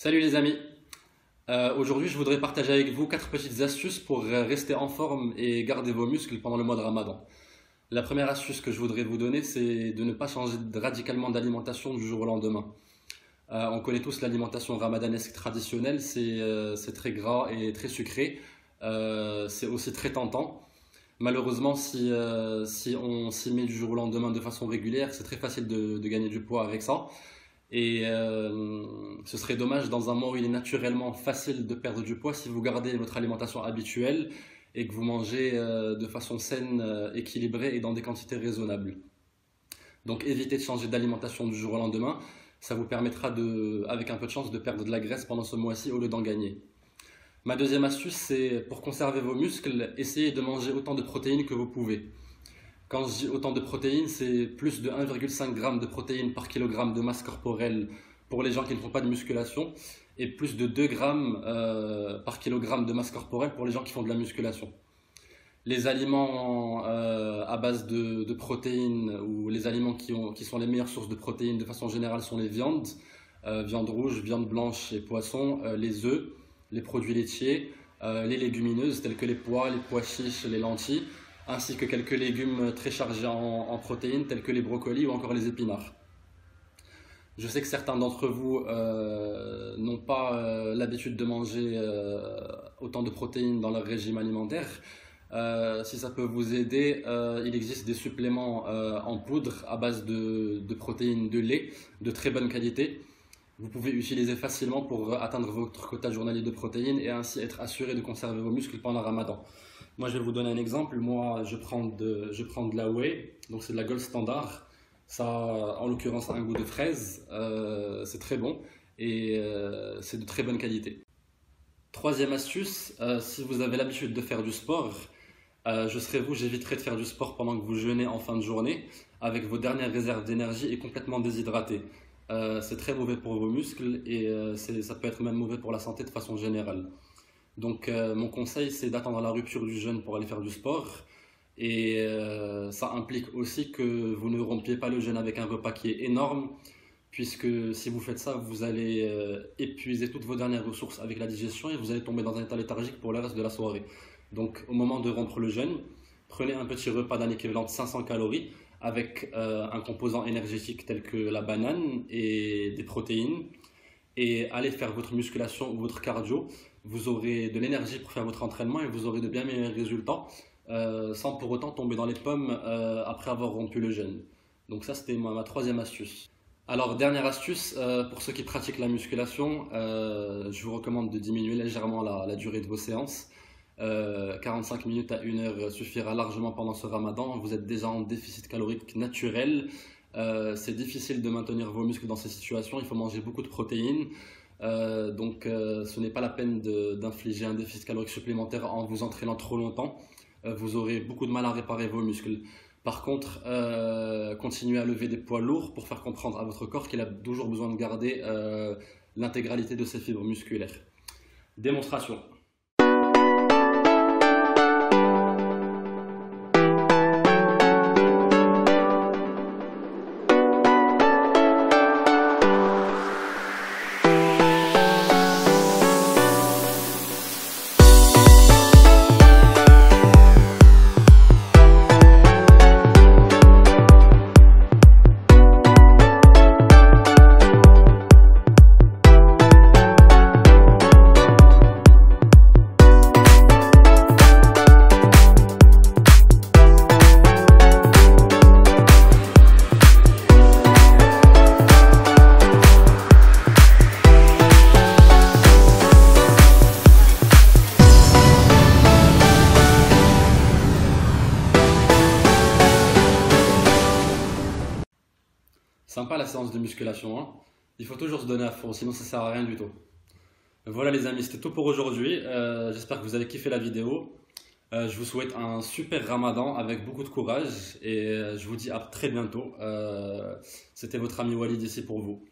Salut les amis. Aujourd'hui je voudrais partager avec vous 4 petites astuces pour rester en forme et garder vos muscles pendant le mois de Ramadan. La première astuce que je voudrais vous donner, c'est de ne pas changer radicalement d'alimentation du jour au lendemain. On connaît tous l'alimentation ramadanesque traditionnelle, c'est très gras et très sucré. C'est aussi très tentant. Malheureusement, si on s'y met du jour au lendemain de façon régulière, c'est très facile de gagner du poids avec ça. Et ce serait dommage dans un mois où il est naturellement facile de perdre du poids si vous gardez votre alimentation habituelle et que vous mangez de façon saine, équilibrée et dans des quantités raisonnables. Donc évitez de changer d'alimentation du jour au lendemain, ça vous permettra avec un peu de chance de perdre de la graisse pendant ce mois-ci au lieu d'en gagner. Ma deuxième astuce, c'est pour conserver vos muscles, essayez de manger autant de protéines que vous pouvez. Quand je dis autant de protéines, c'est plus de 1,5 g de protéines par kilogramme de masse corporelle pour les gens qui ne font pas de musculation et plus de 2 grammes par kilogramme de masse corporelle pour les gens qui font de la musculation. Les aliments à base de protéines ou les aliments qui sont les meilleures sources de protéines de façon générale sont les viandes, viande rouge, viande blanche et poissons, les œufs, les produits laitiers, les légumineuses telles que les pois chiches, les lentilles, ainsi que quelques légumes très chargés en protéines tels que les brocolis ou encore les épinards. Je sais que certains d'entre vous n'ont pas l'habitude de manger autant de protéines dans leur régime alimentaire. Si ça peut vous aider, il existe des suppléments en poudre à base de protéines de lait de très bonne qualité. Vous pouvez utiliser facilement pour atteindre votre quota journalier de protéines et ainsi être assuré de conserver vos muscles pendant le Ramadan. Moi, je vais vous donner un exemple. Moi, je prends de la whey, donc c'est de la Gold Standard. Ça, en l'occurrence, a un goût de fraise. C'est très bon et c'est de très bonne qualité. Troisième astuce, si vous avez l'habitude de faire du sport, je serais vous, j'éviterais de faire du sport pendant que vous jeûnez en fin de journée avec vos dernières réserves d'énergie et complètement déshydraté. C'est très mauvais pour vos muscles et ça peut être même mauvais pour la santé de façon générale. Donc mon conseil, c'est d'attendre la rupture du jeûne pour aller faire du sport et ça implique aussi que vous ne rompiez pas le jeûne avec un repas qui est énorme, puisque si vous faites ça, vous allez épuiser toutes vos dernières ressources avec la digestion et vous allez tomber dans un état léthargique pour le reste de la soirée. Donc au moment de rompre le jeûne, prenez un petit repas d'un équivalent de 500 calories avec un composant énergétique tel que la banane et des protéines et allez faire votre musculation ou votre cardio. Vous aurez de l'énergie pour faire votre entraînement et vous aurez de bien meilleurs résultats sans pour autant tomber dans les pommes après avoir rompu le jeûne. Donc ça, c'était ma troisième astuce. Alors dernière astuce, pour ceux qui pratiquent la musculation, je vous recommande de diminuer légèrement la durée de vos séances. 45 minutes à 1 heure suffira largement pendant ce Ramadan. Vous êtes déjà en déficit calorique naturel. C'est difficile de maintenir vos muscles dans ces situations. Il faut manger beaucoup de protéines. Donc ce n'est pas la peine d'infliger un déficit calorique supplémentaire en vous entraînant trop longtemps. Vous aurez beaucoup de mal à réparer vos muscles. Par contre, continuez à lever des poids lourds pour faire comprendre à votre corps qu'il a toujours besoin de garder l'intégralité de ses fibres musculaires. Démonstration. Sympa la séance de musculation, hein. Il faut toujours se donner à fond, sinon ça sert à rien du tout. Voilà les amis, c'était tout pour aujourd'hui. J'espère que vous avez kiffé la vidéo. Je vous souhaite un super Ramadan avec beaucoup de courage et je vous dis à très bientôt. C'était votre ami Walid ici pour vous.